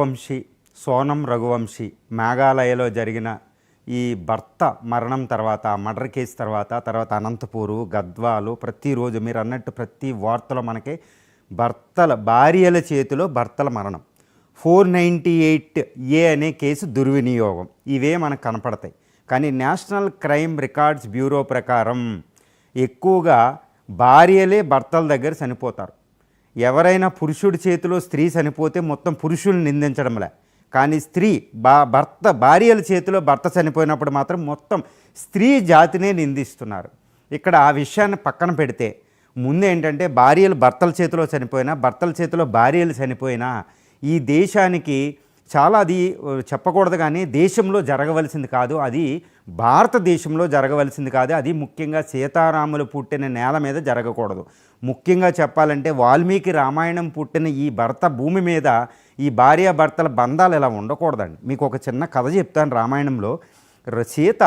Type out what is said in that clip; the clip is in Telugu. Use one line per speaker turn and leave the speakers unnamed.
రఘువంశీ, సోనం రఘువంశీ మేఘాలయలో జరిగిన ఈ భర్త మరణం తర్వాత, మర్డర్ కేసు తర్వాత అనంతపూరు, గద్వాలు, ప్రతిరోజు మీరు అన్నట్టు ప్రతి వార్తలో మనకి భార్యల చేతిలో భర్తల మరణం. 498A అనే కేసు దుర్వినియోగం, ఇవే మనకు కనపడతాయి. కానీ నేషనల్ క్రైమ్ రికార్డ్స్ బ్యూరో ప్రకారం ఎక్కువగా భార్యలే భర్తల దగ్గర చనిపోతారు. ఎవరైనా పురుషుడి చేతిలో స్త్రీ చనిపోతే మొత్తం పురుషుల్ని నిందించడంలే, కానీ భార్యల చేతిలో భర్త చనిపోయినప్పుడు మాత్రం మొత్తం స్త్రీ జాతినే నిందిస్తున్నారు. ఇక్కడ ఆ విషయాన్ని పక్కన పెడితే ముందు ఏంటంటే భార్యలు భర్తల చేతిలో చనిపోయినా, భర్తల చేతిలో భార్యలు చనిపోయినా ఈ దేశానికి చాలా, అది చెప్పకూడదు కానీ దేశంలో జరగవలసింది కాదు, అది భారతదేశంలో జరగవలసింది కాదు, అది ముఖ్యంగా సీతారాములు పుట్టిన నేల మీద జరగకూడదు. ముఖ్యంగా చెప్పాలంటే వాల్మీకి రామాయణం పుట్టిన ఈ భరత భూమి మీద ఈ భార్యాభర్తల బంధాలు ఇలా ఉండకూడదండి. మీకు ఒక చిన్న కథ చెప్తాను. రామాయణంలో సీత